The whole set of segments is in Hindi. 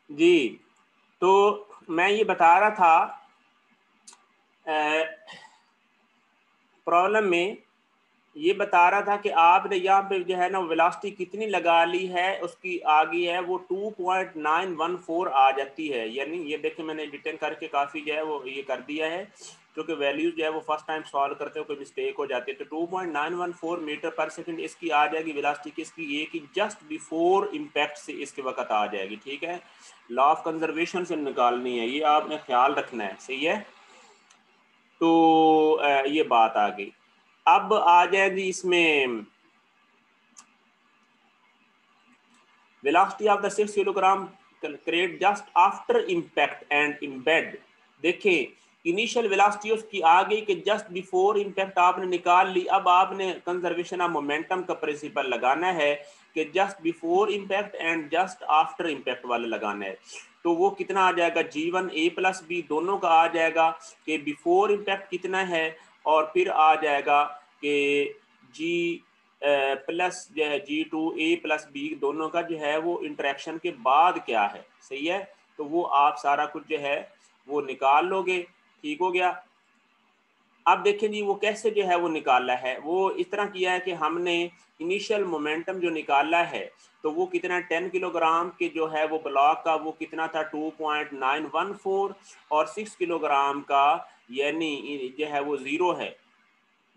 जी, तो मैं ये बता रहा था प्रॉब्लम में ये बता रहा था कि आपने यहाँ पे जो है ना वेलोसिटी कितनी लगा ली है, उसकी आ गई है वो 2.914 आ जाती है। यानी ये देखिए मैंने डिटेल करके काफ़ी जो है वो ये कर दिया है, क्योंकि वैल्यूज जो है वो फर्स्ट टाइम सॉल्व करते हो कोई मिस्टेक हो जाती है। तो 2.914 मीटर पर सेकंड इसकी आ जाएगी वेलोसिटी किसकी, ये की जस्ट बिफोर इम्पैक्ट से इसके वक्त आ जाएगी। ठीक है, लॉ ऑफ कंजर्वेशन से निकालनी है, ये आपने ख्याल रखना है। सही है, तो ये बात आ गई। अब आ जाएगी इसमें velocity of the 6 kilogram crate just after impact and embed. देखिए इनिशियल वेलोसिटी उसकी आ गई कि जस्ट बिफोर इम्पैक्ट आपने निकाल ली। अब आपने कंजर्वेशन ऑफ मोमेंटम का प्रिंसिपल लगाना है कि just before impact and just after impact वाला लगाना है। तो वो कितना आ जाएगा, G1 A प्लस बी दोनों का आ जाएगा कि बिफोर इम्पैक्ट कितना है, और फिर आ जाएगा कि जी प्लस जो है G2 A प्लस बी दोनों का जो है वो इंटरेक्शन के बाद क्या है। सही है, तो वो आप सारा कुछ जो है वो निकाल लोगे। ठीक हो गया। अब देखें जी वो कैसे जो है वो निकाला है, वो इस तरह किया है कि हमने इनिशियल मोमेंटम जो निकाला है तो वो कितना 10 किलोग्राम के जो है वो ब्लॉक का वो कितना था 2.914, और 6 किलोग्राम का यानी जो है वो 0 है।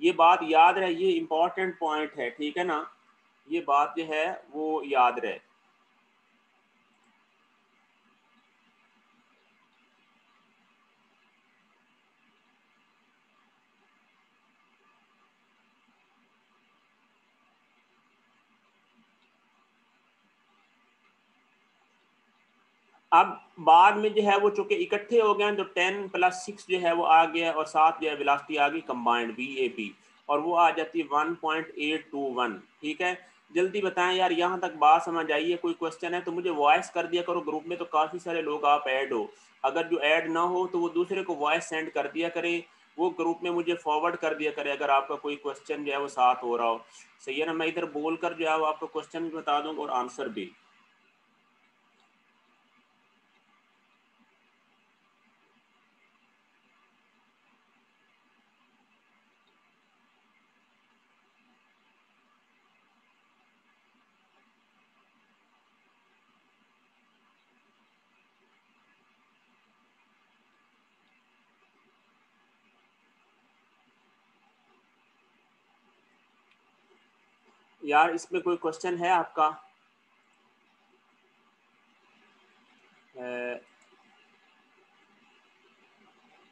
ये बात याद रहे, ये इंपॉर्टेंट पॉइंट है। ठीक है ना, ये बात जो है वो याद रहे। अब बाद में जो है वो चूंकि इकट्ठे हो गए हैं तो 10 प्लस 6 जो है वो आ गया, और साथ जो है वेलोसिटी आ गई कंबाइंड VAB, और वो आ जाती है 1.821। ठीक है, जल्दी बताएं यार, यहाँ तक बात समझ आई है? कोई क्वेश्चन है तो मुझे वॉइस कर दिया करो, ग्रुप में तो काफ़ी सारे लोग आप ऐड हो। अगर जो ऐड ना हो तो वो दूसरे को वॉइस सेंड कर दिया करे, वो ग्रुप में मुझे फॉरवर्ड कर दिया करे अगर आपका कोई क्वेश्चन जो है वो साथ हो रहा हो। सही है ना, मैं इधर बोल कर जो है वो आपको क्वेश्चन भी बता दूंगा और आंसर भी। यार इसमें कोई क्वेश्चन है आपका?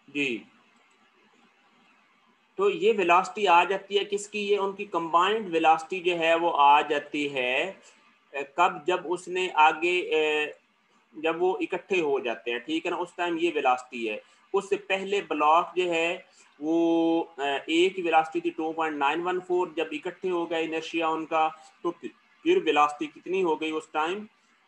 जी, तो ये वेलोसिटी आ जाती है किसकी, ये उनकी कंबाइंड वेलोसिटी जो है वो आ जाती है कब, जब उसने आगे जब वो इकट्ठे हो जाते हैं। ठीक है ना, उस टाइम ये वेलोसिटी है। उससे पहले ब्लॉक जो है वो एक की वेलोसिटी थी 2.914, जब इकट्ठे हो गए इनर्शिया उनका तो फिर वेलोसिटी कितनी हो गई उस टाइम,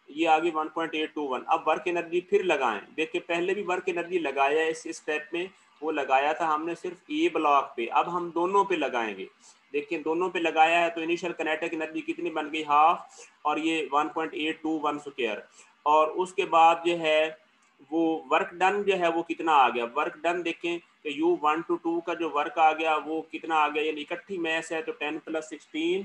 ये आ गई 1.821। अब वर्क एनर्जी फिर लगाएं, देखिए पहले भी वर्क एनर्जी लगाया है इस स्टेप में, वो लगाया था हमने सिर्फ ए ब्लॉक पे, अब हम दोनों पे लगाएंगे। देखिए दोनों पे लगाया है तो इनिशियल काइनेटिक एनर्जी कितनी बन गई, हाफ, और ये 1.821 स्क्वायर। और उसके बाद जो है वो वर्क डन जो है वो कितना आ गया, वर्क डन देखें कि U1 to 2 का जो वर्क आ गया वो कितना आ गया, यानी इकट्ठी मैस है तो 10 + 16।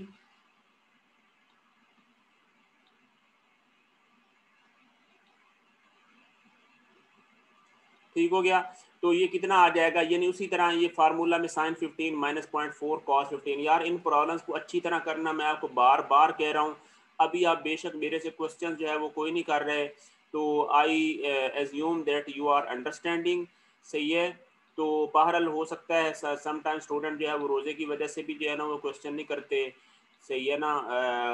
ठीक हो गया, तो ये कितना आ जाएगा, यानी उसी तरह ये फार्मूला में sin 15 - 0.4 cos 15। यार इन प्रॉब्लम्स को अच्छी तरह करना, मैं आपको बार बार कह रहा हूँ। अभी आप बेशक मेरे से क्वेश्चन जो है वो कोई नहीं कर रहे, तो I assume that you are understanding. सही है, तो बहरहाल हो सकता है समटाइम स्टूडेंट जो है वो रोज़े की वजह से भी जो है ना वो क्वेश्चन नहीं करते। सही है ना,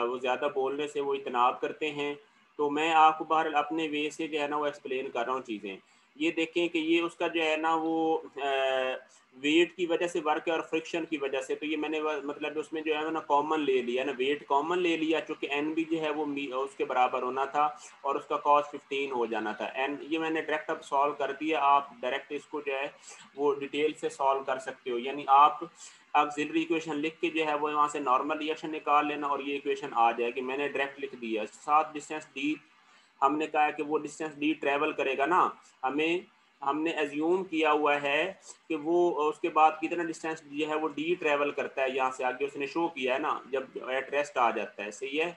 वो ज़्यादा बोलने से वो इतनाब करते हैं। तो मैं आपको बहरहाल अपने वे से जो है ना वो एक्सप्लेन कर रहा हूँ चीज़ें। ये देखें कि ये उसका जो है ना वो वेट की वजह से वर्क है और फ्रिक्शन की वजह से, तो ये मैंने मतलब उसमें जो है ना कॉमन ले लिया ना, वेट कॉमन ले लिया, चूंकि एन भी जो है वो उसके बराबर होना था और उसका कॉस 15 हो जाना था। एन ये मैंने डायरेक्ट अब सॉल्व कर दिया, आप डायरेक्ट इसको जो है वो डिटेल से सॉल्व कर सकते हो। यानी आप ऑक्सिलरी इक्वेशन लिख के जो है वो वहाँ से नॉर्मल रिएक्शन निकाल लेना और ये इक्वेशन आ जाएगी। मैंने डायरेक्ट लिख दिया, साथ डिस्टेंस डी हमने कहा है कि वो डिस्टेंस डी ट्रेवल करेगा ना, हमने एज्यूम किया हुआ है कि वो उसके बाद कितना डिस्टेंस जो है वो डी ट्रेवल करता है, यहाँ से आगे उसने शो किया है ना, जब एट रेस्ट आ जाता है, सही है।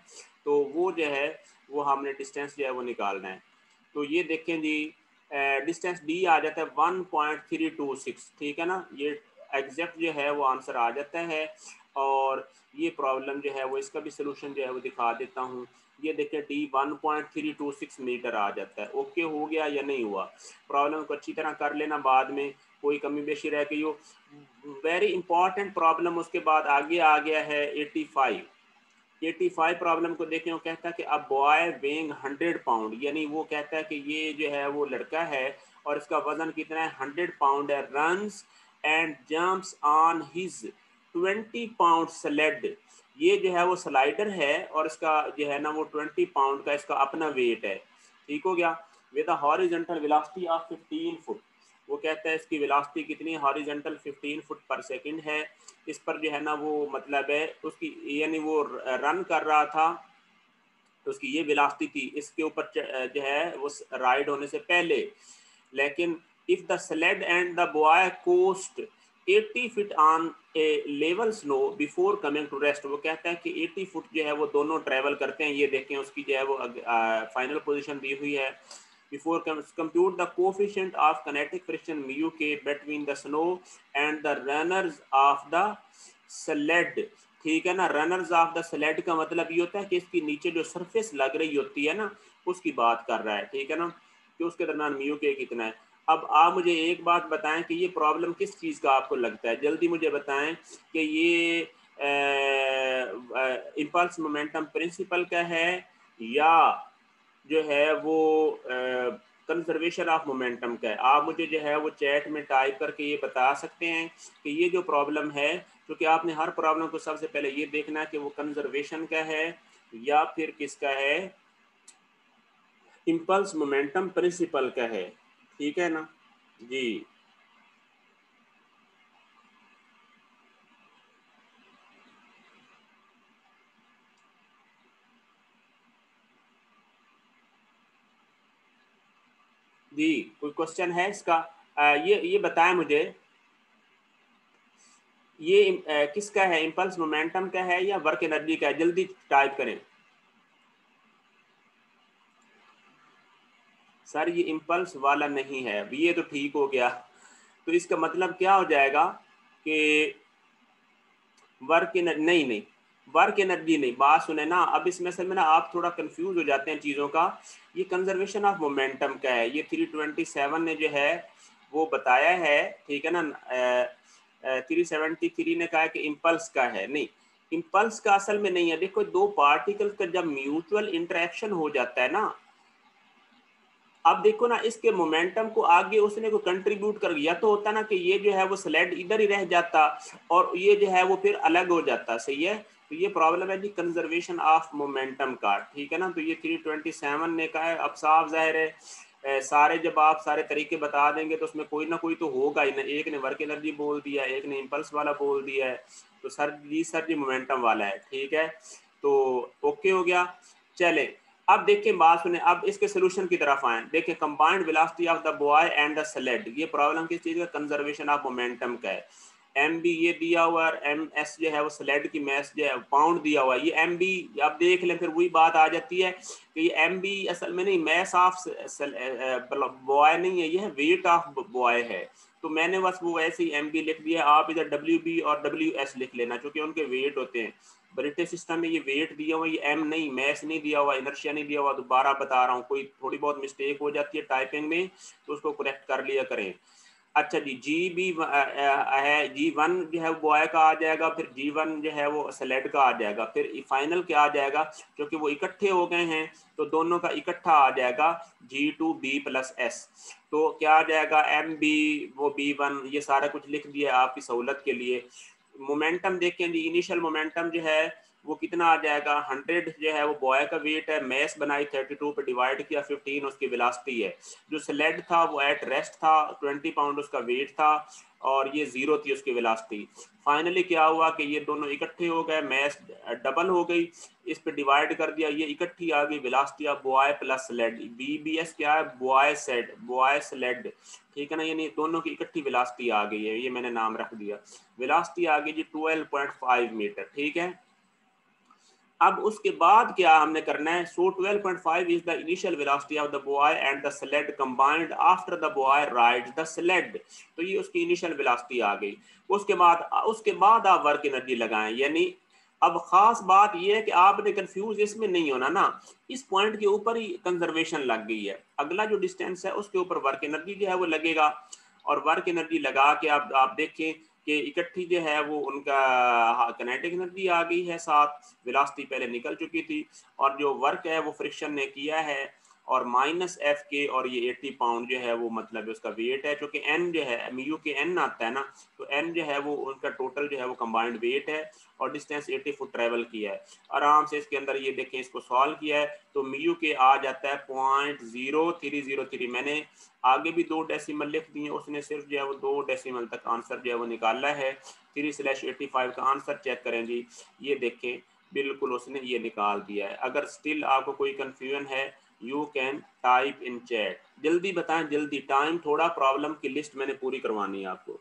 तो वो जो है वो हमने डिस्टेंस जो है वो निकालना है। तो ये देखें जी, डिस्टेंस डी आ जाता है 1.326, ठीक है ना, ये एग्जैक्ट जो है वो आंसर आ जाता है। और ये प्रॉब्लम जो है वो इसका भी सोल्यूशन जो है वो दिखा देता हूँ। ये देखिए डी 1.326 मीटर आ जाता है। ओके हो गया या नहीं हुआ? प्रॉब्लम को अच्छी तरह कर लेना, बाद में कोई कमी बेशी रह गई हो। वेरी इंपॉर्टेंट प्रॉब्लम उसके बाद आगे आ गया है 85 प्रॉब्लम को देखें। वो कहता है कि अ बॉय वेइंग 100 पाउंड, यानी वो कहता है कि ये जो है वो लड़का है और इसका वजन कितना है, 100 पाउंड है। Runs and jumps on his 20 pound sled, ये जो है वो स्लाइडर है और इसका जो है ना वो 20 पाउंड का इसका अपना वेट है, ठीक हो गया। With a horizontal velocity of 15 foot, वो कहता है इसकी वेलोसिटी कितनी है, हॉरिजॉन्टल 15 फुट पर सेकंड है। इस पर जो है ना वो मतलब है उसकी, यानी वो रन कर रहा था तो उसकी ये वेलोसिटी थी इसके ऊपर जो है वो राइड होने से पहले। लेकिन if the sled and the boy coast 80 feet on a level snow before coming to rest, वो कहता है कि 80 फुट जो है वो दोनों ट्रेवल करते हैं। ये देखें उसकी जो है वो फाइनल पोजीशन दी हुई है। Before compute the coefficient of kinetic friction mu k between the snow and the runners of the sled, ठीक है ना। रनर्स ऑफ द स्लेड का मतलब ये होता है कि इसकी नीचे जो सरफेस लग रही होती है ना उसकी बात कर रहा है, ठीक है ना, कि उसके दरम्यान म्यू के कितना है। अब आप मुझे एक बात बताएं कि ये प्रॉब्लम किस चीज़ का आपको लगता है, जल्दी मुझे बताएं कि ये इम्पल्स मोमेंटम प्रिंसिपल का है या जो है वो कंजर्वेशन ऑफ मोमेंटम का है। आप मुझे जो है वो चैट में टाइप करके ये बता सकते हैं कि ये जो प्रॉब्लम है, क्योंकि आपने हर प्रॉब्लम को सबसे पहले ये देखना है कि वो कंजर्वेशन का है या फिर किसका है, इम्पल्स मोमेंटम प्रिंसिपल का है, ठीक है ना जी। जी कोई क्वेश्चन है इसका? ये बताएं मुझे, ये किसका है, इम्पल्स मोमेंटम का है या वर्क एनर्जी का है? जल्दी टाइप करें। सर ये इम्पल्स वाला नहीं है, अब ये तो ठीक हो गया। तो इसका मतलब क्या हो जाएगा कि वर्क एनर्जी नहीं, वर्क एनर्जी नहीं। बात सुने ना, अब इसमें असल में ना आप थोड़ा कंफ्यूज हो जाते हैं चीज़ों का। ये कंजर्वेशन ऑफ मोमेंटम का है, ये 327 ने जो है वो बताया है, ठीक है ना। 373 ने कहा है कि इम्पल्स का है, नहीं इम्पल्स का असल में नहीं है। देखो दो पार्टिकल्स का जब म्यूचुअल इंटरेक्शन हो जाता है ना, अब देखो ना इसके मोमेंटम को आगे उसने को कंट्रीब्यूट कर, या तो होता ना कि ये जो है वो स्लेड इधर ही रह जाता और ये जो है वो फिर अलग हो जाता, सही है। तो ये प्रॉब्लम है जी कंजर्वेशन ऑफ मोमेंटम का, ठीक है ना। तो ये 327 ने कहा है। अब साफ जाहिर है सारे जब आप सारे तरीके बता देंगे तो उसमें कोई ना कोई तो होगा ही ना। एक ने वर्क एनर्जी बोल दिया, एक ने इम्पल्स वाला बोल दिया है, तो सर जी मोमेंटम वाला है, ठीक है। तो ओके हो गया। चले अब देखें, बात सुने, अब इसके सोल्यूशन की तरफ आए। देखें combined velocity of the boy and the sled, ये प्रॉब्लम किस चीज़ का, कंजर्वेशन ऑफ मोमेंटम का है। एम बी ये दिया हुआ है, एम एस जो है वो स्लेड की मैस जो है पाउंड दिया हुआ है। ये एम बी अब देख लें, फिर वही बात आ जाती है कि ये एम बी असल में नहीं, मैस ऑफ बॉय नहीं है, ये है वेट ऑफ बॉय है। तो मैंने बस वो ऐसे ही एम बी लिख दिया, आप इधर डब्ल्यू बी और डब्ल्यू एस लिख लेना, क्योंकि उनके वेट होते हैं। ब्रिटिश सिस्टम में ये वेट दिया हुआ, ये एम नहीं, मैस नहीं दिया हुआ, इनर्शिया नहीं दिया हुआ। दोबारा बता रहा हूँ, कोई थोड़ी बहुत मिस्टेक हो जाती है टाइपिंग में तो उसको करेक्ट कर लिया करें। अच्छा जी, जी बी है, जी वन जो है वो बॉय का आ जाएगा, फिर जी वन जो है वो स्लेड का आ जाएगा, फिर फाइनल क्या आ जाएगा, क्योंकि वो इकट्ठे हो गए हैं तो दोनों का इकट्ठा आ जाएगा जी टू बी प्लस एस। तो क्या आ जाएगा, एम बी वो बी वन, ये सारा कुछ लिख दिया आपकी सहूलत के लिए। मोमेंटम देखें जी, इनिशियल मोमेंटम जो है वो कितना आ जाएगा, 100 जो है वो बॉय का वेट है, मैस बनाई 32 पे डिवाइड किया 15 उसकी वेलोसिटी है। जो स्लेड था वो एट रेस्ट था, 20 पाउंड उसका वेट था और ये 0 थी उसकी वेलोसिटी। फाइनली क्या हुआ कि ये दोनों इकट्ठे हो गए, मैस डबल हो गई, इस पे डिवाइड कर दिया, ये इकट्ठी आ गई velocity of boy plus sled. BBS क्या है? बॉय सेड, बॉय स्लेड, ठीक है ना, यानी दोनों की इकट्ठी वेलोसिटी आ गई है, ये मैंने नाम रख दिया। वेलोसिटी आ गई जी 12.5 मीटर, ठीक है। अब उसके बाद क्या हमने करना है? So 12.5 is the initial velocity of the boy and the sled combined after the boy rides the sled. तो ये उसकी इनिशियल वेलोसिटी आ गई। उसके बाद आप वर्क एनर्जी लगाएं, यानी अब खास बात ये है कि आपने कंफ्यूज इसमें नहीं होना ना, इस पॉइंट के ऊपर ही कंजर्वेशन लग गई है। अगला जो डिस्टेंस है उसके ऊपर वर्क एनर्जी जो है वो लगेगा, और वर्क एनर्जी लगा के आप देखें कि इकट्ठी जो है वो उनका काइनेटिक एनर्जी आ गई है, साथ वेलोसिटी पहले निकल चुकी थी, और जो वर्क है वो फ्रिक्शन ने किया है, और माइनस एफ के, और ये 80 पाउंड जो है वो मतलब उसका वेट है, क्योंकि एन जो है म्यू के एन आता है ना, तो एन जो है वो उनका टोटल जो है वो कंबाइंड वेट है, और डिस्टेंस 80 फुट ट्रेवल किया है। आराम से इसके अंदर ये देखें, इसको सॉल्व किया है तो म्यू के आ जाता है 0.0303। मैंने आगे भी 2 डेसिमल लिख दिए, उसने सिर्फ जो है वो 2 डेसिमल तक आंसर जो है वो निकाला है। 3/85 का आंसर चेक करें जी, ये देखें बिल्कुल उसने ये निकाल दिया है। अगर स्टिल आपको कोई कंफ्यूजन है, you can type in chat. जल्दी बताएं, जल्दी, टाइम थोड़ा, प्रॉब्लम की लिस्ट मैंने पूरी करवानी है आपको।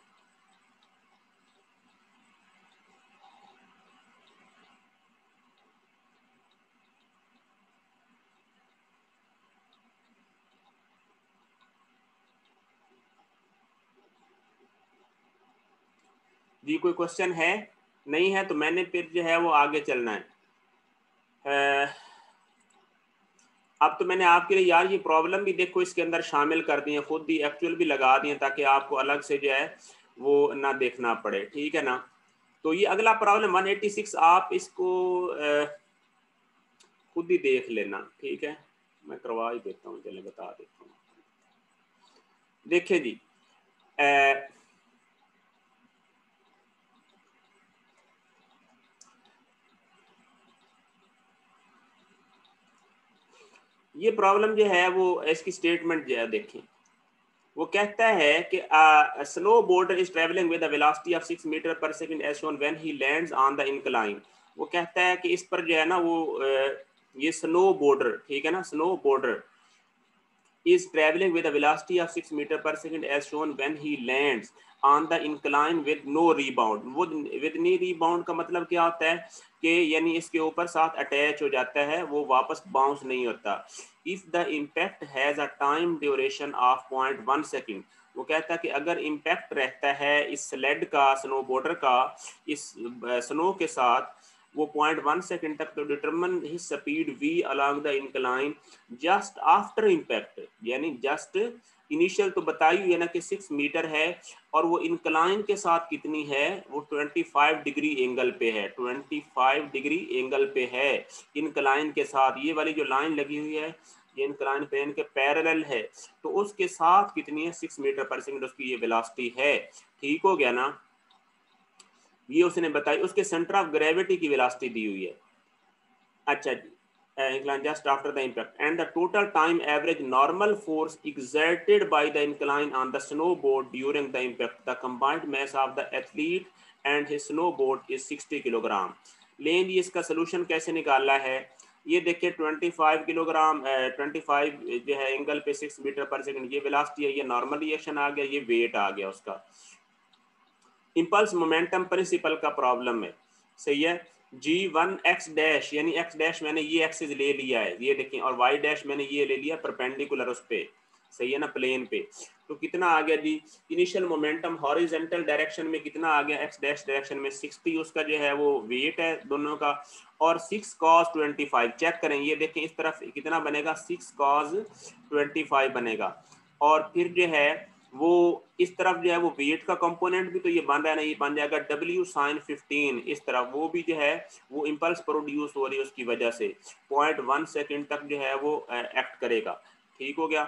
जी कोई क्वेश्चन है? नहीं है तो मैंने फिर जो है वो आगे चलना है। अब तो मैंने आपके लिए यार ये प्रॉब्लम भी देखो इसके अंदर शामिल कर दी है, खुद ही एक्चुअल भी लगा दिए, ताकि आपको अलग से जो है वो ना देखना पड़े, ठीक है ना। तो ये अगला प्रॉब्लम 186, आप इसको खुद ही देख लेना, ठीक है, मैं करवा ही देता हूँ, चले बता देता हूँ। देखिए जी, ये प्रॉब्लम जो है वो इसकी स्टेटमेंट जो है देखें, वो कहता है कि snowboarder is travelling with a velocity of 6 metre per second as shown when he lands on the incline. वो कहता है कि इस पर जो है ना वो ये स्नो बोर्डर, ठीक है ना, snow border is traveling with a velocity of 6 meter per second as shown when he lands on the incline with no rebound। वो with no rebound का मतलब क्या होता है कि यानी इसके ऊपर साथ अटैच हो जाता है, वो वापस बाउंस नहीं होता। if the impact has a time duration of 0.1 second, वो कहता है कि अगर इम्पैक्ट रहता है इस स्लेड का, स्नो बोर्डर का, इस स्नो के साथ वो 0.1 सेकंड तक, तो determine his speed v along the incline just after impact, यानी जस्ट इनिशियल तो बताई हुई है ना कि 6 मीटर है, और वो इंक्लाइन के साथ कितनी है, वो 25 डिग्री एंगल पे है, 25 डिग्री एंगल पे है इंक्लाइन के साथ। ये वाली जो लाइन लगी हुई है ये इंक्लाइन प्लेन के पैरेलल है, तो उसके साथ कितनी है, 6 मीटर पर सेकंड उसकी ये वेलोसिटी है। ठीक हो गया ना, ये उसने बताई। उसके सेंटर ऑफ ग्रेविटी की वेलोसिटी दी हुई है। अच्छा जी, incline just after the impact and the total time average normal force exerted by the incline on the snowboard during the impact, the combined mass of the athlete and his snowboard is 60 kilogram. लेकिन ये इसका सोल्यूशन कैसे निकालना है, ये देखिए 25 किलोग्राम 25 जो है एंगल पे 6 मीटर पर सेकंड ये वेलोसिटी है, ये नॉर्मल रिएक्शन आ गया, ये वेट आ गया उसका। इम्पल्स मोमेंटम प्रिंसिपल का प्रॉब्लम है, सही है। G1 x डैश, यानी x डैश मैंने ये एक्सिस ले लिया है, ये देखें, और y डैश मैंने ये ले लिया परपेंडिकुलर उस पे, सही है ना, प्लेन पे। तो कितना आ गया जी, इनिशियल मोमेंटम हॉरिजॉन्टल डायरेक्शन में कितना आ गया, x डैश डायरेक्शन में 60 उसका जो है वो वेट है दोनों का, और 6 cos 25 चेक करें, ये देखें इस तरफ कितना बनेगा, 6 cos 25 बनेगा, और फिर जो है वो इस तरफ जो है वो वेट का कंपोनेंट भी तो ये बन रहा है ना, ये बन जाएगा W sin 15, इस तरफ वो भी जो है वो इम्पल्स प्रोड्यूस हो रही है उसकी वजह से 0.1 सेकंड तक जो है वो एक्ट करेगा। ठीक हो गया,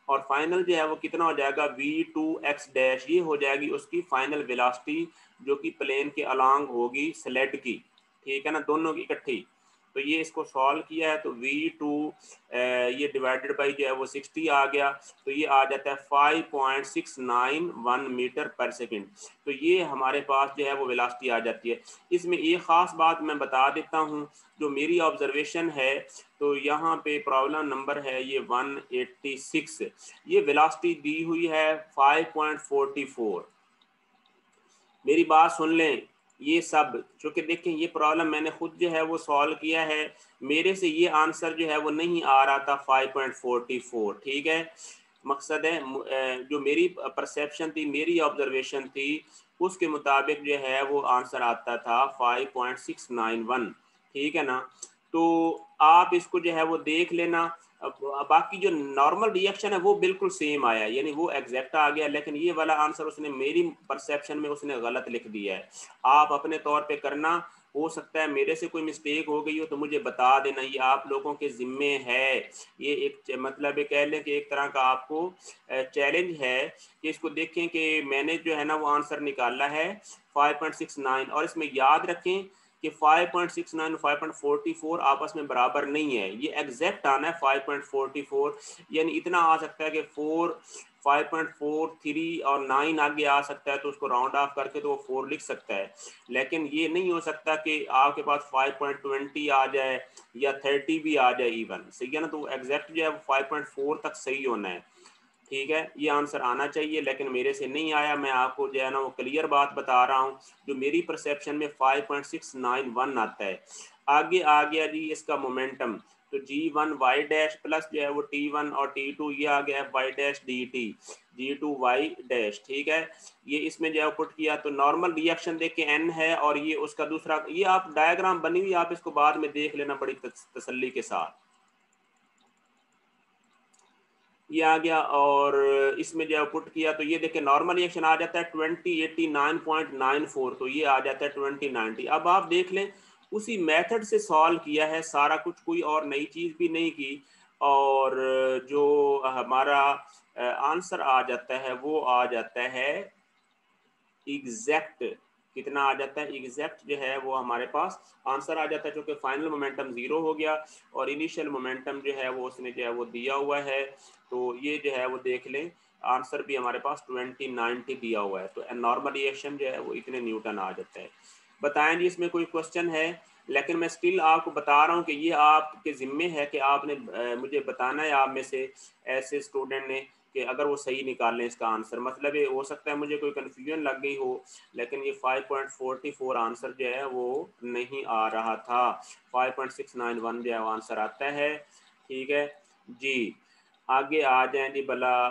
और फाइनल जो है वो कितना हो जाएगा, V2x डैश, ये हो जाएगी उसकी फाइनल वेलोसिटी जो कि प्लेन के अलोंग होगी स्लेड की, ठीक है ना, दोनों की इकट्ठी। तो ये इसको सॉल्व किया है तो v2 ये डिवाइडेड बाई जो है वो 60 आ गया, तो ये आ जाता है 5.691 मीटर पर सेकंड। तो ये हमारे पास जो है वो वेलोसिटी आ जाती है। इसमें एक ख़ास बात मैं बता देता हूँ, जो मेरी ऑब्जर्वेशन है, तो यहाँ पे प्रॉब्लम नंबर है ये 186, ये वेलोसिटी दी हुई है 5.44। मेरी बात सुन लें, ये सब चूँकि देखें ये प्रॉब्लम मैंने खुद जो है वो सॉल्व किया है, मेरे से ये आंसर जो है वो नहीं आ रहा था 5.44, ठीक है। मकसद है जो मेरी परसेप्शन थी, मेरी ऑब्जर्वेशन थी, उसके मुताबिक जो है वो आंसर आता था 5.691, ठीक है ना। तो आप इसको जो है वो देख लेना। अब बाकी जो नॉर्मल रिएक्शन है वो बिल्कुल सेम आया, यानी वो एग्जैक्ट आ गया, लेकिन ये वाला आंसर उसने मेरी परसेप्शन में उसने गलत लिख दिया है। आप अपने तौर पे करना, हो सकता है मेरे से कोई मिस्टेक हो गई हो तो मुझे बता देना, ये आप लोगों के ज़िम्मे है। ये एक मतलब ये कह लें कि एक तरह का आपको चैलेंज है कि इसको देखें कि मैंने जो है ना वो आंसर निकाला है 5.69, और इसमें याद रखें कि 5.69 5.44 आपस में बराबर नहीं है, ये एग्जैक्ट आना है 5.44, यानी इतना आ सकता है कि 5.43 और 9 आगे आ सकता है, तो उसको राउंड ऑफ करके तो वो 4 लिख सकता है। लेकिन ये नहीं हो सकता कि आपके पास 5.20 आ जाए या 30 भी आ जाए इवन, सही है ना। तो एग्जैक्ट जो है 5.4 तक सही होना है, ठीक है। ये आंसर आना चाहिए, लेकिन मेरे से नहीं आया। मैं आपको जो है ना वो क्लियर बात बता रहा हूँ, जो मेरी परसेप्शन में 5.691 आता है। आगे आ गया जी इसका मोमेंटम, तो G1 y डैश प्लस जो है वो T1 और T2 ये आ गया है y dash dt, G2 y dash, ठीक है। ये इसमें जो है पुट किया तो नॉर्मल रिएक्शन देख के n है, और ये उसका दूसरा, ये आप डायग्राम बनी हुई आप इसको बाद में देख लेना बड़ी तसल्ली के साथ। ये आ गया, और इसमें जो पुट किया तो ये देखिए नॉर्मल रिएक्शन आ जाता है 2089.94, तो ये आ जाता है 2090। अब आप देख लें उसी मेथड से सॉल्व किया है सारा कुछ, कोई और नई चीज़ भी नहीं की, और जो हमारा आंसर आ जाता है वो आ जाता है एग्जैक्ट। कितना आ जाता है एग्जैक्ट, जो है वो हमारे पास आंसर आ जाता है, क्योंकि फाइनल मोमेंटम 0 हो गया और इनिशियल मोमेंटम जो है वो उसने जो है वो दिया हुआ है। तो ये जो है वो देख लें आंसर भी हमारे पास 2090 दिया हुआ है, तो नॉर्मल रिएक्शन जो है वो इतने न्यूटन आ जाता है। बताएं जी इसमें कोई क्वेश्चन है, लेकिन मैं स्टिल आपको बता रहा हूँ कि ये आपके ज़िम्मे है कि आपने मुझे बताना है, आप में से ऐसे स्टूडेंट ने, कि अगर वो सही निकालें इसका आंसर। मतलब ये हो सकता है मुझे कोई कन्फ्यूजन लग गई हो, लेकिन ये 5.44 आंसर जो है वो नहीं आ रहा था, 5.691 जो है वो आंसर आता है, ठीक है जी। आगे आ जाएं जी, भला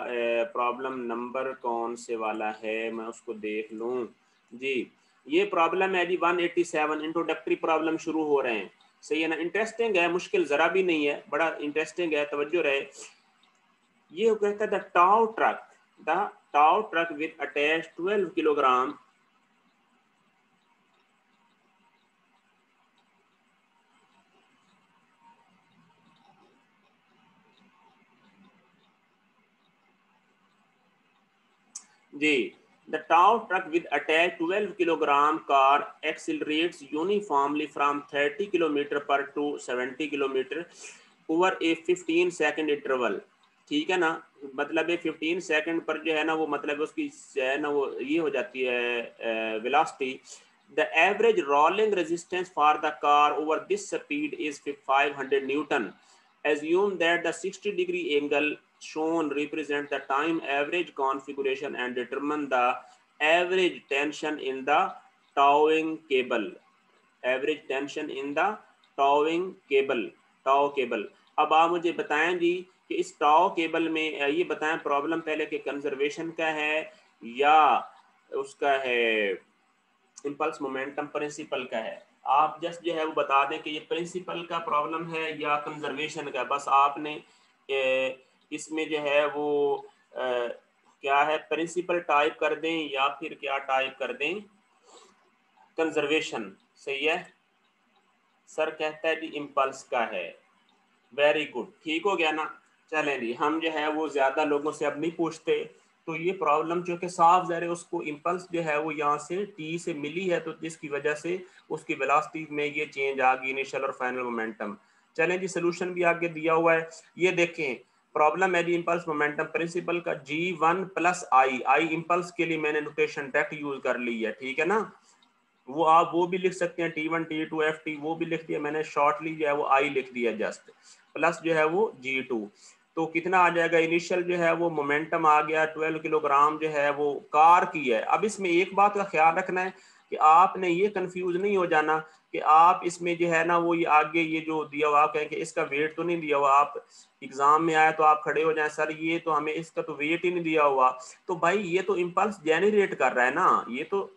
प्रॉब्लम नंबर कौन से वाला है, मैं उसको देख लूँ जी। ये प्रॉब्लम है जी 187, इंट्रोडक्टरी प्रॉब्लम शुरू हो रहे हैं, सही है ना। इंटरेस्टिंग है, मुश्किल ज़रा भी नहीं है, बड़ा इंटरेस्टिंग है, तवज्जो रहे। ये कहता है the tow truck with attach 12 kilogram जी। The tow truck with attached 12 kilogram car accelerates uniformly from 30 kilometer per to 70 kilometer over a 15 second interval, ठीक है ना। मतलब ये 15 सेकंड पर जो है ना वो मतलब उसकी है ना वो ये हो जाती है velocity. The average rolling resistance for the car over this speed is 500 Newton. Assume that the 60-degree angle shown represents the time average configuration and determine the average tension in the towing cable. Average tension in the towing cable, टाव cable. अब आप मुझे बताएं जी कि इस टाव केबल में ये बताएं प्रॉब्लम पहले कि कंजर्वेशन का है या उसका है इम्पल्स मोमेंटम प्रिंसिपल का है। आप जस्ट जो है वो बता दें कि ये प्रिंसिपल का प्रॉब्लम है या कंजर्वेशन का, बस आपने इसमें जो है वो क्या है प्रिंसिपल टाइप कर दें या फिर क्या टाइप कर दें, कंजर्वेशन, सही है। सर कहता है जी इम्पल्स का है, वेरी गुड, ठीक हो गया ना। चलें जी हम जो है वो ज़्यादा लोगों से अब नहीं पूछते, तो ये प्रॉब्लम जो कि साफ ज़ाहिर है उसको इम्पल्स जो है वो यहाँ से टी से मिली है, तो जिसकी वजह से उसकी वेलोसिटी में ये चेंज आ गई, इनिशियल और फाइनल मोमेंटम। चलें जी, सोल्यूशन भी आगे दिया हुआ है, ये देखें। प्रॉब्लम है जी इम्पल्स मोमेंटम प्रिंसिपल का G1 प्लस आई इम्पल्स के लिए मैंने नोटेशन डायरेक्ट यूज कर ली है, ठीक है ना। वो आप वो भी लिख सकते हैं T1 T2 FT, वो भी लिख दिया मैंने, शॉर्टली जो है वो आई लिख दिया जस्ट, प्लस जो है वो G2। तो कितना आ जाएगा, इनिशियल जो है वो मोमेंटम आ गया 12 किलोग्राम जो है वो कार की है। अब इसमें एक बात का ख्याल रखना है कि आपने ये कंफ्यूज नहीं हो जाना कि आप इसमें जो है ना वो ये आगे ये जो दिया हुआ आप कहें कि इसका वेट तो नहीं दिया हुआ, आप एग्जाम में आए तो आप खड़े हो जाए सर ये तो हमें इसका तो वेट ही नहीं दिया हुआ। तो भाई ये तो इम्पल्स जेनरेट कर रहा है ना, ये तो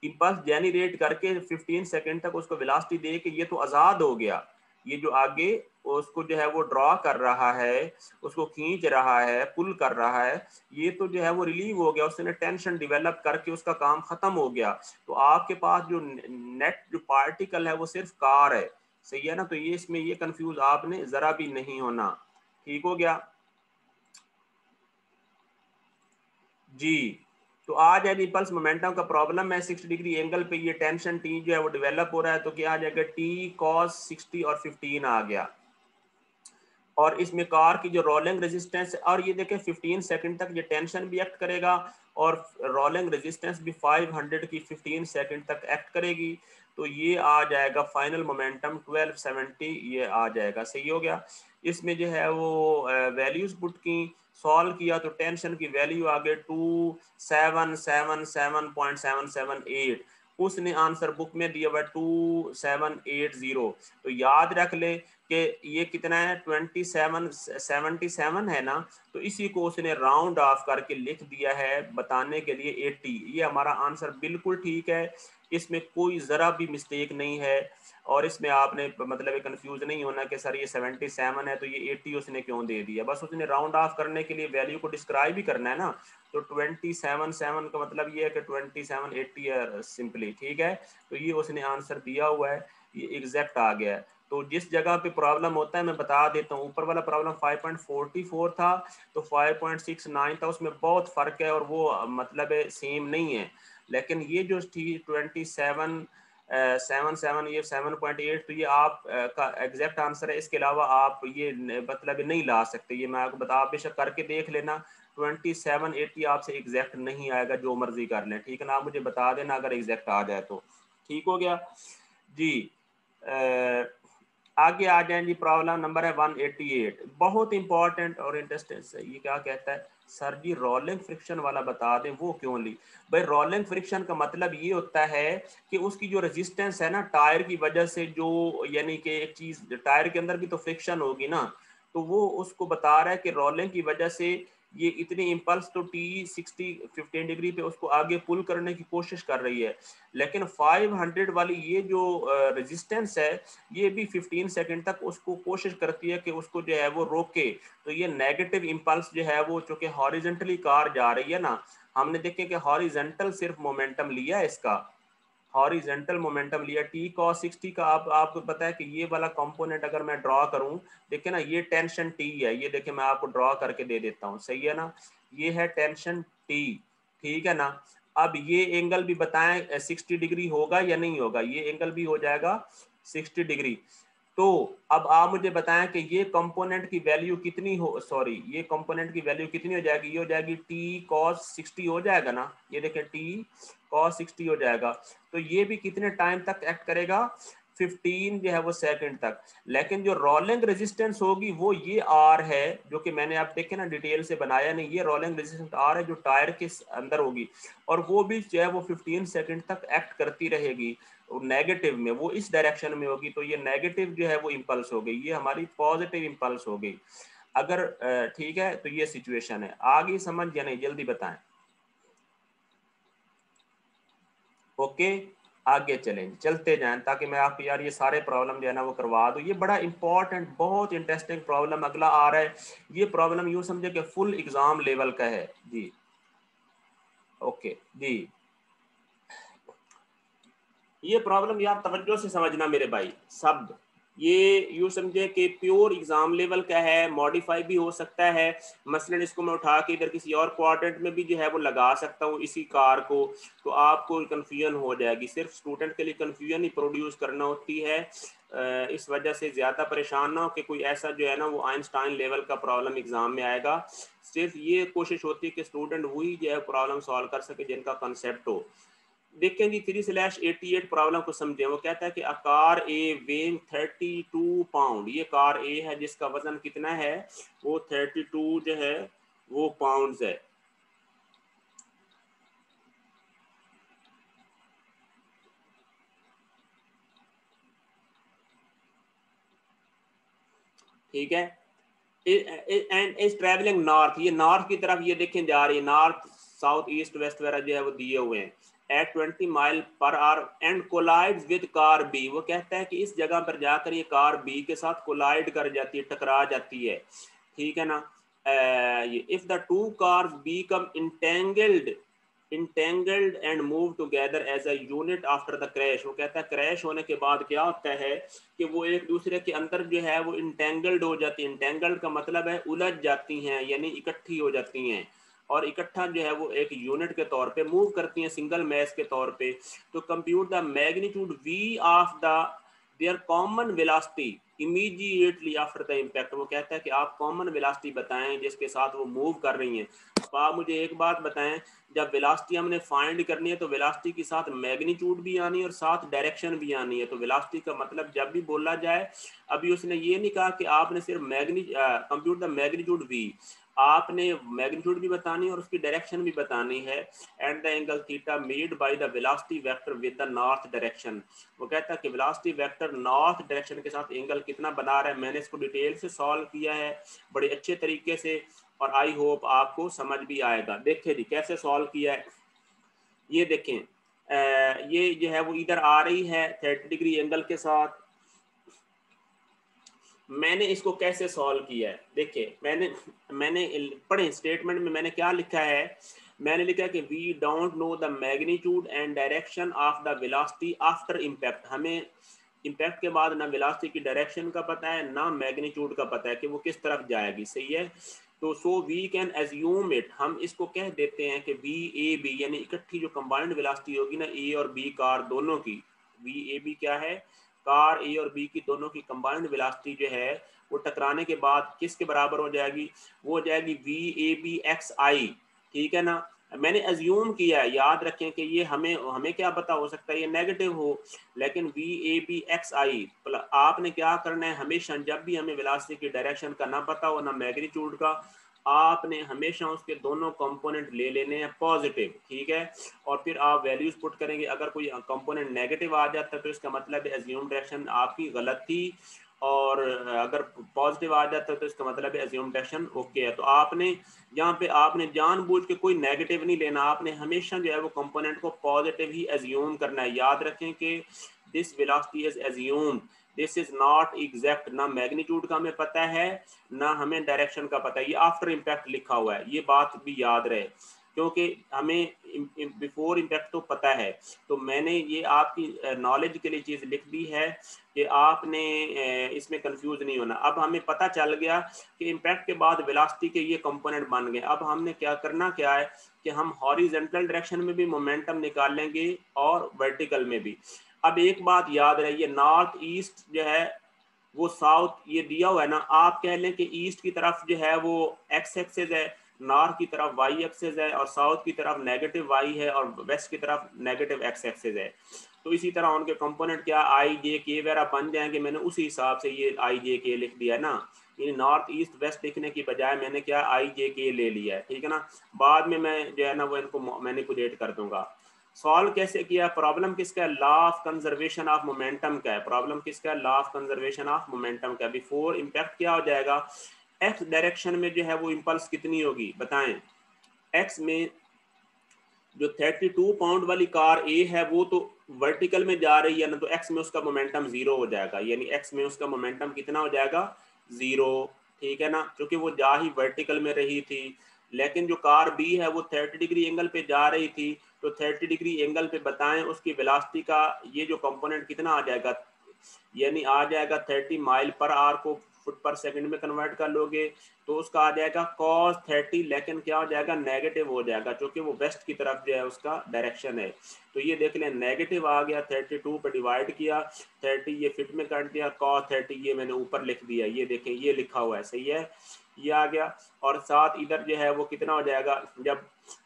इम्पल्स जेनरेट करके 15 सेकंड तक उसको वेलोसिटी दे के ये तो आज़ाद हो गया। ये जो आगे उसको जो है वो ड्रॉ कर रहा है, उसको खींच रहा है, पुल कर रहा है, ये तो जो है वो रिलीव हो गया, उसने टेंशन डेवलप करके उसका काम खत्म हो गया। तो आपके पास जो नेट जो पार्टिकल है वो सिर्फ कार है, सही है ना। तो ये इसमें ये कंफ्यूज आपने जरा भी नहीं होना, ठीक हो गया जी। तो आज है इम्पल्स मोमेंटम का प्रॉब्लम है 60 डिग्री एंगल पे ये टेंशन टी जो है वो डेवलप हो रहा है, तो क्या आ जाएगा टी कॉस 60 और 15 आ गया। और इसमें कार की जो रोलिंग रेजिस्टेंस, और ये देखें 15 सेकंड तक ये टेंशन भी एक्ट करेगा और रोलिंग रेजिस्टेंस भी 500 की 15 सेकंड तक एक्ट करेगी। तो ये आ जाएगा फाइनल मोमेंटम 1270, ये आ जाएगा, सही हो गया। इसमें जो है वो वैल्यूज पुट की, सॉल्व किया तो टेंशन की वैल्यू आ गई 2777.778। उसने आंसर बुक में दिया हुआ 2780। तो याद रख ले कि ये कितना है 2777 है ना, तो इसी को उसने राउंड ऑफ करके लिख दिया है बताने के लिए 80। ये हमारा आंसर बिल्कुल ठीक है, इसमें कोई ज़रा भी मिस्टेक नहीं है। और इसमें आपने मतलब कंफ्यूज नहीं होना कि सर ये 77 है तो ये 80 उसने क्यों दे दिया, बस उसने राउंड ऑफ करने के लिए वैल्यू को डिस्क्राइब ही करना है ना। तो 277 का मतलब ये है कि 2780 है सिंपली, ठीक है। तो ये उसने आंसर दिया हुआ है, ये एग्जैक्ट आ गया है। तो जिस जगह पे प्रॉब्लम होता है मैं बता देता हूँ, ऊपर वाला प्रॉब्लम 5.44 था तो 5.69 था, उसमें बहुत फ़र्क है और वो मतलब सेम नहीं है। लेकिन ये जो थी 2777 ये 7.8, तो ये आप का एग्जैक्ट आंसर है। इसके अलावा आप ये मतलब नहीं ला सकते, ये मैं आपको बता, बेशक करके देख लेना। 2780 आपसे एग्जैक्ट नहीं आएगा, जो मर्जी कर लें, ठीक है ना। आप मुझे बता देना अगर एग्जैक्ट आ जाए तो, ठीक हो गया जी। आगे आ जाए जी, प्रॉब्लम नंबर है 188, बहुत इंपॉर्टेंट और इंटरेस्टिंग है। ये क्या कहता है, सर जी रोलिंग फ्रिक्शन वाला बता दें, वो क्यों ली। भाई रोलिंग फ्रिक्शन का मतलब ये होता है कि उसकी जो रेजिस्टेंस है ना टायर की वजह से, जो यानी कि एक चीज टायर के अंदर भी तो फ्रिक्शन होगी ना, तो वो उसको बता रहा है कि रोलिंग की वजह से ये इतनी इम्पल्स तो टी 15 डिग्री पे उसको आगे पुल करने की कोशिश कर रही है। लेकिन 500 वाली ये जो रेजिस्टेंस है ये भी 15 सेकंड तक उसको कोशिश करती है कि उसको जो है वो रोके। तो ये नेगेटिव इम्पल्स जो है वो, चूंकि हॉरिजेंटली कार जा रही है ना, हमने देखे कि हॉरिजेंटल सिर्फ मोमेंटम लिया है, इसका हॉरिजेंटल मोमेंटम लिया टी कॉस 60 का। आपको पता है कि ये वाला कंपोनेंट अगर मैं ड्रॉ करूं, देखिए ना ये टेंशन टी है, ये देखिए मैं आपको ड्रॉ करके दे देता हूं, सही है ना, ये है टेंशन टी, ठीक है ना। अब ये एंगल भी बताएं 60 डिग्री होगा या नहीं होगा, ये एंगल भी हो जाएगा 60 डिग्री। तो अब आप मुझे बताएं कि ये कंपोनेंट की वैल्यू कितनी हो, सॉरी ये कंपोनेंट की वैल्यू कितनी हो जाएगी, ये हो जाएगी टी कॉस 60 हो जाएगा ना, ये देखें टी कॉस 60 हो जाएगा। तो ये भी कितने टाइम तक एक्ट करेगा, 15 जो है वो सेकंड तक। लेकिन जो रोलिंग रेजिस्टेंस होगी वो ये आर है, जो कि मैंने आप देखे ना डिटेल से बनाया नहीं, ये रोलिंग रेजिस्टेंस आर है जो टायर के अंदर होगी, और वो भी जो है वो 15 सेकंड तक एक्ट करती रहेगी नेगेटिव में, वो इस डायरेक्शन में होगी। तो ये नेगेटिव जो है वो इम्पल्स हो गई, ये हमारी पॉजिटिव इम्पल्स हो गई। अगर ठीक है, तो ये सिचुएशन है, आगे समझ या नहीं, जल्दी बताएं। ओके, आगे चलें, चलते जाएं ताकि मैं आपको यार ये सारे प्रॉब्लम जो है ना वो करवा दूं। ये बड़ा इंपॉर्टेंट बहुत इंटरेस्टिंग प्रॉब्लम अगला आ रहा है। ये प्रॉब्लम यूं समझे कि फुल एग्जाम लेवल का है जी। ओके जी, ये प्रॉब्लम यार तवज्जो से समझना मेरे भाई सब, ये यूँ समझे कि प्योर एग्जाम लेवल का है, मॉडिफाई भी हो सकता है। मसलन इसको मैं उठा के इधर किसी और क्वाड्रेंट में भी जो है वो लगा सकता हूँ इसी कार को, तो आपको कन्फ्यूजन हो जाएगी। सिर्फ स्टूडेंट के लिए कन्फ्यूजन ही प्रोड्यूस करना होती है। इस वजह से ज़्यादा परेशान ना हो कि कोई ऐसा जो है ना वो आइंस्टाइन लेवल का प्रॉब्लम एग्ज़ाम में आएगा। सिर्फ ये कोशिश होती है कि स्टूडेंट वही जो है प्रॉब्लम सॉल्व कर सके जिनका कंसेप्ट हो। देखें जी 3/88 प्रॉब्लम को समझें। वो कहता है कि a car A weighing 32 pound, ये कार ए है जिसका वजन कितना है, वो 32 जो है वो पाउंड्स है। ठीक है, एंड इज ट्रेवलिंग नॉर्थ, ये नॉर्थ की तरफ ये देखें जा रही है, नॉर्थ साउथ ईस्ट वेस्ट वगैरह जो है वो दिए हुए हैं। At 20 mile per hour and collides with car B, वो कहता है कि इस जगह पर जाकर ये कार बी के साथ कोलाइड कर जाती है, टकरा जाती है। ठीक है ना। If the two cars become entangled and move together as a unit after the crash, वो कहता है क्रैश होने के बाद क्या होता है कि वो एक दूसरे के अंदर जो है वो इंटेंगल्ड हो जाती है। इंटेंगल्ड का मतलब है उलझ जाती हैं, यानी इकट्ठी हो जाती हैं, और इकट्ठा जो है वो एक यूनिट के तौर पे मूव करती हैं, सिंगल मैस के तौर पे। तो compute the magnitude V of the there common velocity immediately after the impact, वो कहता है कि आप कॉमन वेलोसिटी बताएं जिसके साथ वो मूव कर रही हैं। अब आप मुझे एक बात बताएं, जब वेलोसिटी हमने फाइंड करनी है तो वेलोसिटी के साथ मैग्नीट्यूड भी आनी है और साथ डायरेक्शन भी आनी है। तो वेलोसिटी का मतलब जब भी बोला जाए, अभी उसने ये नहीं कहा कि आपने सिर्फ कंप्यूट द मैग्नीट्यूड वी, आपने मैग्नीट्यूड भी बतानी है और उसकी डायरेक्शन भी बतानी है। And the angle theta made by the velocity vector with the north direction, वो कहता है कि वेलोसिटी वेक्टर नॉर्थ डायरेक्शन के साथ एंगल कितना बना रहा है। मैंने इसको डिटेल से सॉल्व किया है बड़े अच्छे तरीके से, और आई होप आपको समझ भी आएगा। देखिए जी कैसे सॉल्व किया है, ये देखें। ये जो है वो इधर आ रही है 30 डिग्री एंगल के साथ। मैंने इसको कैसे सॉल्व किया है, देखिए मैंने मैंने पढ़े स्टेटमेंट में मैंने क्या लिखा है। मैंने लिखा है कि we don't know the magnitude and direction of the velocity after impact, हमें इम्पैक्ट के बाद ना वेलोसिटी की डायरेक्शन का पता है ना मैग्नीट्यूड का पता है कि वो किस तरफ जाएगी। सही है, तो so we can assume it, हम इसको कह देते हैं कि वी ए बी, यानी इकट्ठी जो कंबाइंड वेलोसिटी होगी ना ए और बी कार दोनों की, वी ए बी क्या है, कार ए और बी की दोनों की कंबाइंड वेलोसिटी जो है वो टकराने के बाद किसके बराबर हो जाएगी, वो हो जाएगी वी ए बी एक्स आई। ठीक है ना। मैंने एज्यूम किया है, याद रखें कि ये हमें हमें क्या पता, हो सकता है ये नेगेटिव हो, लेकिन वी ए बी एक्स आई आपने क्या करना है, हमेशा जब भी हमें वेलोसिटी की डायरेक्शन का ना पता हो ना मैग्नीट्यूड का, आपने हमेशा उसके दोनों कंपोनेंट ले लेने हैं पॉजिटिव। ठीक है, और फिर आप वैल्यूज पुट करेंगे। अगर कोई कंपोनेंट नेगेटिव आ जाता है तो इसका मतलब है एज्यूम डायरेक्शन आपकी गलत थी, और अगर पॉजिटिव आ जाता है तो इसका मतलब है एज्यूम डायरेक्शन ओके है। तो आपने यहाँ पे आपने जानबूझ के कोई नेगेटिव नहीं लेना, आपने हमेशा जो है वो कंपोनेंट को पॉजिटिव ही एज्यूम करना है। याद रखें कि this velocity is assumed, this is not exact, ना मैग्नीट्यूड का हमें पता है ना हमें डायरेक्शन का पता है, ये आफ्टर इम्पैक्ट लिखा हुआ है, ये बात भी याद रहे, क्योंकि हमें बिफोर इम्पैक्ट तो पता है। तो मैंने ये आपकी नॉलेज के लिए चीज़ लिख दी है कि आपने इसमें कंफ्यूज नहीं होना। अब हमें पता चल गया कि इम्पैक्ट के बाद वेलोसिटी के ये कंपोनेंट बन गए। अब हमने क्या करना क्या है कि हम हॉरिजॉन्टल डायरेक्शन में भी मोमेंटम निकाल लेंगे और वर्टिकल में भी। अब एक बात याद रही, नॉर्थ ईस्ट जो है वो साउथ ये दिया हुआ है ना, आप कह लें कि ईस्ट की तरफ जो है वो एक्स एक्सेस है, नॉर्थ की तरफ वाई एक्सेस है, और साउथ की तरफ नेगेटिव वाई है, और वेस्ट की तरफ नेगेटिव एक्स एक्सेस है। तो इसी तरह उनके कंपोनेंट क्या आई जे के वगैरह बन जाएंगे। मैंने उसी हिसाब से ये आई जे के लिख दिया है ना, यानी नॉर्थ ईस्ट वेस्ट लिखने की बजाय मैंने क्या आई जे के ले लिया है। ठीक है ना, बाद में मैं जो है ना वो इनको मैनिपुलेट कर दूंगा। सॉल्व कैसे किया, प्रॉब्लम किसका है, law of conservation of momentum का है। प्रॉब्लम किसका है, law of conservation of momentum का। बिफोर इम्पैक्ट क्या हो जाएगा, एक्स डायरेक्शन में जो है वो इम्पल्स कितनी होगी बताएं। एक्स में जो 32 पाउंड वाली कार ए है वो तो वर्टिकल में जा रही है ना, तो एक्स में उसका मोमेंटम जीरो हो जाएगा, यानी एक्स में उसका मोमेंटम कितना हो जाएगा, जीरो। ठीक है ना, क्योंकि वो जा ही वर्टिकल में रही थी। लेकिन जो कार बी है वो 30 डिग्री एंगल पे जा रही थी, तो 30 डिग्री एंगल पे बताएं उसकी वेलोसिटी का ये जो कंपोनेंट कितना आ जाएगा, यानी आ जाएगा 30 माइल पर आवर को फुट पर सेकंड में कन्वर्ट कर लोगे तो उसका आ जाएगा cos 30, लेकिन क्या हो जाएगा, नेगेटिव हो जाएगा, क्योंकि वो वेस्ट की तरफ जो है उसका डायरेक्शन है। तो ये देख लें, नेगेटिव आ गया, 32 पे डिवाइड किया, 30 ये फिट में कर दिया, cos 30 ये मैंने ऊपर लिख दिया, ये देखें ये लिखा हुआ है, सही है, ये आ गया। और साथ इधर जो है वो कितना हो जाएगा, जब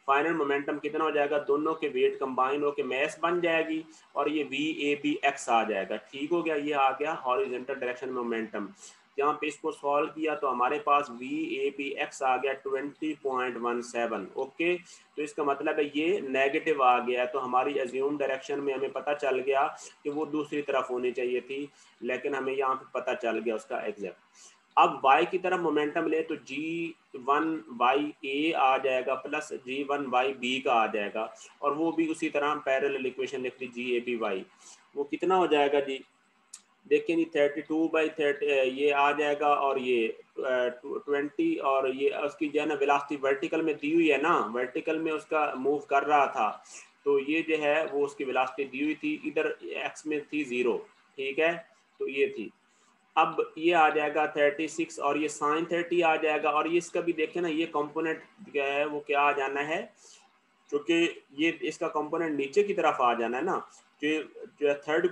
फाइनल मोमेंटम कितना हो जाएगा, दोनों के वेट कंबाइन होकर मैस बन जाएगी और ये वी ए बी एक्स आ जाएगा। ठीक हो गया, ये आ गया हॉरिजॉन्टल डायरेक्शन में मोमेंटम। यहाँ पे इसको सॉल्व किया तो हमारे पास वी ए बी एक्स आ गया 20.17। ओके, तो इसका मतलब है ये नेगेटिव आ गया, तो हमारी एज्यूम डायरेक्शन में हमें पता चल गया कि वो दूसरी तरफ होनी चाहिए थी, लेकिन हमें यहाँ पे पता चल गया उसका एग्जैक्ट। अब y की तरफ मोमेंटम ले तो g1/a आ जाएगा प्लस g1/b का आ जाएगा, और वो भी उसी तरह पैरेलल इक्वेशन लिख दी g_a_b_y। वो कितना हो जाएगा जी, देखिए जी 32/30 ये आ जाएगा, और ये 20, और ये उसकी जो है ना वेलोसिटी वर्टिकल में दी हुई है ना, वर्टिकल में उसका मूव कर रहा था, तो ये जो है वो उसकी वेलोसिटी दी हुई थी, इधर x में थी 0, ठीक है, तो ये थी। अब ये आ जाएगा 36 और ये sin 30 आ जाएगा, और ये इसका भी देखें ना, ये कंपोनेंट क्या है वो क्या आ जाना है, क्योंकि ये इसका कंपोनेंट नीचे की तरफ आ जाना है ना, जो थर्ड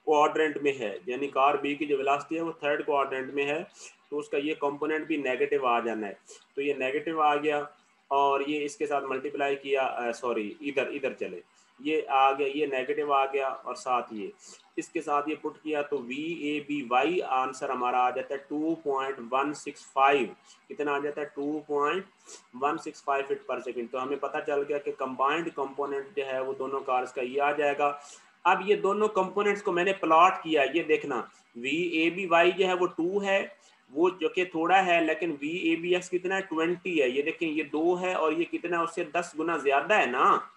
क्वाड्रेंट में है, यानी कार बी की जो वेलोसिटी है वो थर्ड क्वाड्रेंट में है, तो उसका ये कंपोनेंट भी नेगेटिव आ जाना है। तो ये नेगेटिव आ गया, और ये इसके साथ मल्टीप्लाई किया, सॉरी इधर इधर चले, ये आ गया, ये नेगेटिव आ गया, और साथ ये इसके साथ ये पुट किया तो V A B Y answer हमारा आ जाता है 2.165। कितना आ जाता है, 2.165 फीट पर सेकंड। तो हमें पता चल गया कि कंबाइंड कंपोनेंट जो है वो दोनों कार्स का ये आ जाएगा। अब ये दोनों कंपोनेंट्स को मैंने प्लॉट किया, ये देखना वी ए बी वाई जो है वो 2 है, वो जो कि थोड़ा है, लेकिन वी ए बी एक्स कितना है 20 है, ये देखें ये 2 है, और ये कितना है उससे 10 गुना ज्यादा है ना,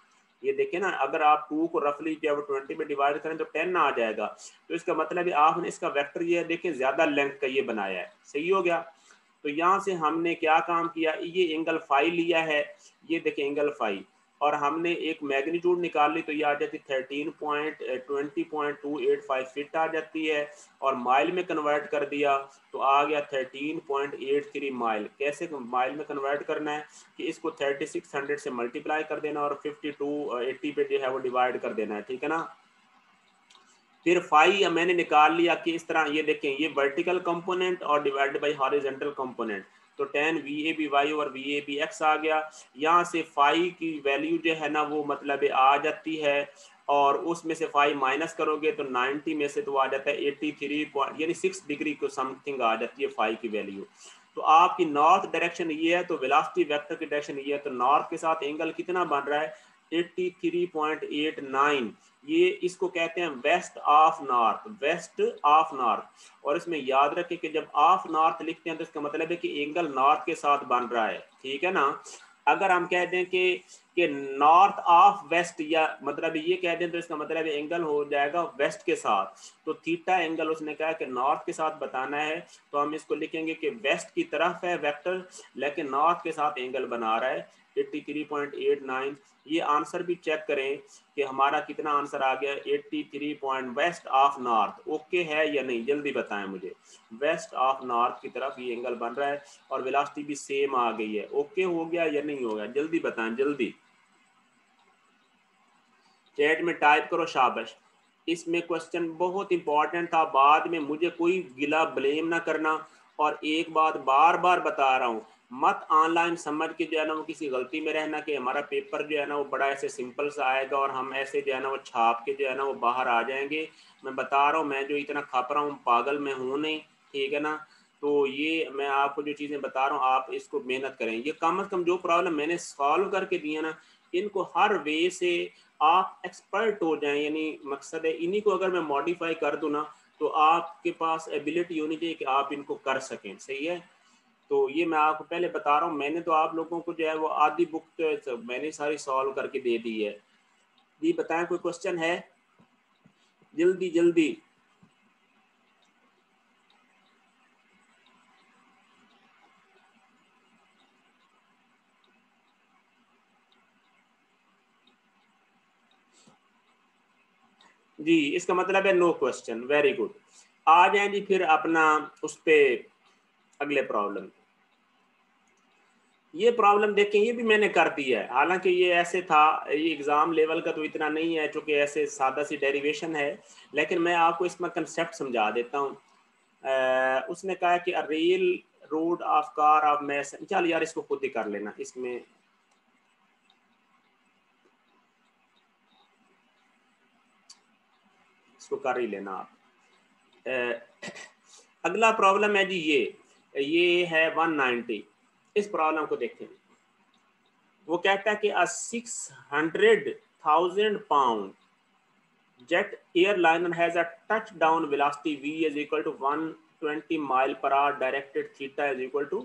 ये देखें ना, अगर आप 2 को रफली जब 20 में डिवाइड करें तो 10 आ जाएगा, तो इसका मतलब है आपने इसका वेक्टर ये देखें ज्यादा लेंथ का ये बनाया है, सही हो गया। तो यहाँ से हमने क्या काम किया, ये एंगल फाई लिया है, ये देखें एंगल फाई, और हमने एक मैग्नीट्यूड निकाल ली, तो ये आ जाती 13.20.285 फिट आ जाती है, और माइल में कन्वर्ट कर दिया तो आ गया 13.83 माइल। कैसे माइल में कन्वर्ट करना है कि इसको 3600 से मल्टीप्लाई कर देना और 5280 पे जो है वो डिवाइड कर देना है, ठीक है ना। फिर फाई मैंने निकाल लिया कि इस तरह, ये देखें ये वर्टिकल कंपोनेंट और डिवाइडेड बाय हॉरिजॉन्टल कंपोनेंट, तो 10 वी ए बी वाई और वी ए बी एक्स आ गया। यहाँ से फाई की वैल्यू जो है ना वो मतलब आ जाती है, और उसमें से फाई माइनस करोगे तो 90 में से तो आ जाता है 83 पॉइंट, यानी 6 डिग्री को समथिंग आ जाती है फाई की वैल्यू। तो आपकी नॉर्थ डायरेक्शन ये है, तो वेलोसिटी वेक्टर की डायरेक्शन ये है, तो नॉर्थ के साथ एंगल कितना बन रहा है 83.89, ये इसको कहते हैं west of north, west of north. और इसमें याद रखें कि जब ऑफ नॉर्थ लिखते हैं तो इसका मतलब है कि एंगल नॉर्थ के साथ बन रहा है, ठीक है ना। अगर हम कह दें कि नॉर्थ ऑफ वेस्ट, या मतलब ये कह दें तो इसका मतलब एंगल हो जाएगा वेस्ट के साथ, तो थीटा एंगल उसने कहा कि नॉर्थ के साथ बताना है, तो हम इसको लिखेंगे कि वेस्ट की तरफ है वेक्टर, लेकिन नॉर्थ के साथ एंगल बना रहा है 83.89। ये आंसर भी चेक करें कि हमारा कितना आंसर आ गया 83 point west of north. Okay है या नहीं, जल्दी बताएं मुझे, वेस्ट ऑफ नॉर्थ की तरफ ये एंगल बन रहा है, और वेलोसिटी भी सेम आ गई है। ओके हो गया या नहीं हो गया, जल्दी बताएं जल्दी, चैट में टाइप करो शाबाश। इसमें क्वेश्चन बहुत इंपॉर्टेंट था, बाद में मुझे कोई गिला ब्लेम ना करना, और एक बात बार बार बता रहा हूँ, मत ऑनलाइन समझ के जो है ना वो किसी गलती में रहना कि हमारा पेपर जो है ना वो बड़ा ऐसे सिंपल सा आएगा और हम ऐसे जो है ना वो छाप के जो है ना वो बाहर आ जाएंगे। मैं बता रहा हूँ, मैं जो इतना खप रहा हूँ पागल मैं हूँ नहीं, ठीक है ना। तो ये मैं आपको जो चीज़ें बता रहा हूँ आप इसको मेहनत करें, ये कम से कम जो प्रॉब्लम मैंने सॉल्व करके दिया ना इनको हर वे से आप एक्सपर्ट हो जाएं, यानी मकसद है इन्हीं को अगर मैं मॉडिफाई कर दूं ना तो आपके पास एबिलिटी होनी चाहिए कि आप इनको कर सकें, सही है। तो ये मैं आपको पहले बता रहा हूँ, मैंने तो आप लोगों को जो है वो आधी बुक तो मैंने सारी सॉल्व करके दे दी है। जी बताएं, कोई क्वेश्चन है, जल्दी जल्दी। जी, इसका मतलब है नो क्वेश्चन। Very good. आ जाएं जी फिर अपना उस पे अगले प्रॉब्लम। ये प्रॉब्लम देखें, ये भी मैंने कर दिया है, हालांकि ये ऐसे था, ये एग्जाम लेवल का तो इतना नहीं है चूंकि ऐसे सादा सी डेरिवेशन है, लेकिन मैं आपको इसमें कंसेप्ट समझा देता हूँ। उसने कहा कि a railroad of car of mass, चल यार इसको खुद ही कर लेना, इसमें इसको कर ही लेना आप। अगला प्रॉब्लम है जी, ये है 190। इस प्रॉब्लम को देखें। वो कहता है कि 600,000 pound jet airliner has a touchdown velocity v is equal to 120 mile per hour directed theta is equal to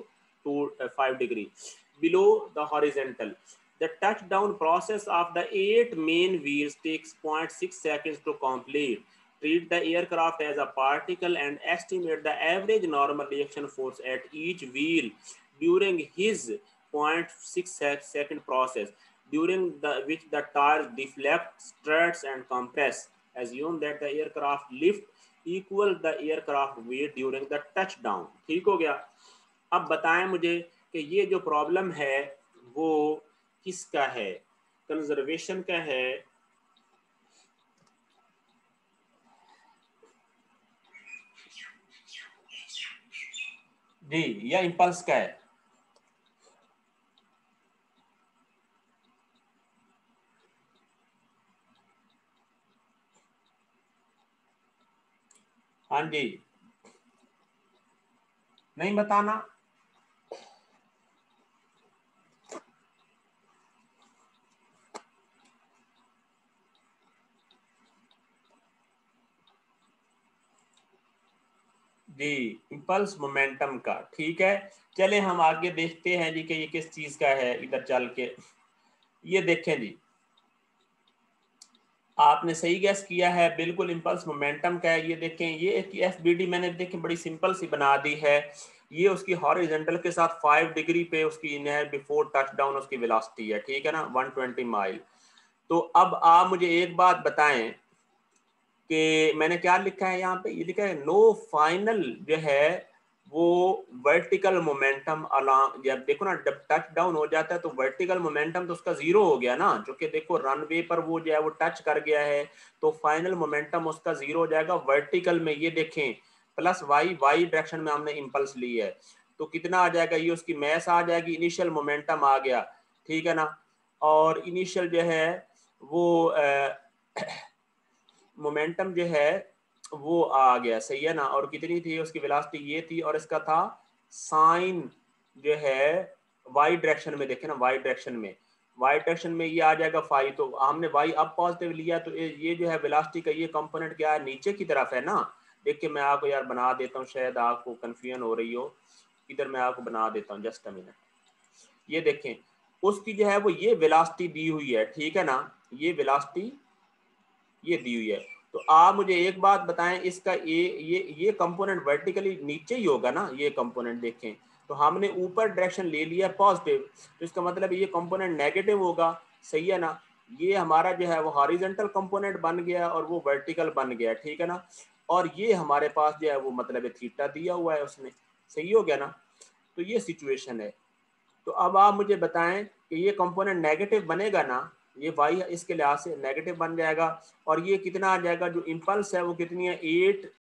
5 degree below the horizontal. The touchdown process of the 8 main wheels takes 0.6 seconds to complete. Treat the aircraft as a particle and estimate the average normal reaction force at each wheel during his 0.6 second process, during which the tires deflect, struts, and compress. Assume that the aircraft lift equal the aircraft weight during the touchdown. ठीक हो गया। अब बताएं मुझे कि ये जो प्रॉब्लम है वो किसका है, कंजर्वेशन का है जी या इंपल्स का है। हाँ जी, नहीं बताना। जी, इंपल्स मोमेंटम का, ठीक है। चले हम आगे देखते हैं जी कि ये किस चीज का है। इधर चल के ये देखें जी, आपने सही गैस किया है, बिल्कुल इंपल्स मोमेंटम का है। ये देखें, ये एक एफबीडी मैंने देखें बड़ी सिंपल सी बना दी है। ये उसकी हॉरिजॉन्टल के साथ 5 डिग्री पे उसकी इन है बिफोर टचडाउन उसकी वेलोसिटी है, ठीक है ना, 120 माइल। तो अब आप मुझे एक बात बताएं कि मैंने क्या लिखा है यहाँ पे, ये लिखा है नो फाइनल जो है वो वर्टिकल मोमेंटम अलॉन्ग। जब देखो ना, जब टच डाउन हो जाता है तो वर्टिकल मोमेंटम तो उसका जीरो हो गया ना, जो कि देखो रनवे पर वो जो है वो टच कर गया है, तो फाइनल मोमेंटम उसका जीरो हो जाएगा वर्टिकल में। ये देखें प्लस वाई डायरेक्शन में हमने इंपल्स ली है, तो कितना आ जाएगा, ये उसकी मैस आ जाएगी, इनिशियल मोमेंटम आ गया, ठीक है ना। और इनिशियल जो है वो मोमेंटम जो है वो आ गया, सही है ना। और कितनी थी उसकी वेलोसिटी, ये थी, और इसका था साइन जो है वाई डायरेक्शन में, देखे ना वाई डायरेक्शन में, वाई डायरेक्शन में ये आ जाएगा 5। तो हमने वाई अब पॉजिटिव लिया, तो ये जो है वेलोसिटी का ये कंपोनेंट क्या है, नीचे की तरफ है ना। देखिए मैं आपको यार बना देता हूँ, शायद आपको कंफ्यूजन हो रही हो, इधर मैं आपको बना देता हूँ, जस्ट अ मिनट। ये देखें उसकी जो है वो ये वेलोसिटी दी हुई है, ठीक है ना, ये वेलोसिटी ये दी हुई है। तो आप मुझे एक बात बताएं, इसका ये कंपोनेंट वर्टिकली नीचे ही होगा ना, ये कंपोनेंट देखें, तो हमने ऊपर डायरेक्शन ले लिया पॉजिटिव, तो इसका मतलब ये कंपोनेंट नेगेटिव होगा, सही है ना। ये हमारा जो है वो हॉरिजॉन्टल कंपोनेंट बन गया और वो वर्टिकल बन गया, ठीक है ना। और ये हमारे पास जो है वो मतलब थीटा दिया हुआ है उसने, सही हो गया ना। तो ये सिचुएशन है। तो अब आप मुझे बताएं कि ये कंपोनेंट नेगेटिव बनेगा ना, ये वाई इसके लिहाज से नेगेटिव बन जाएगा, और ये कितना आ जाएगा, जो इम्पल्स है वो कितनी है 8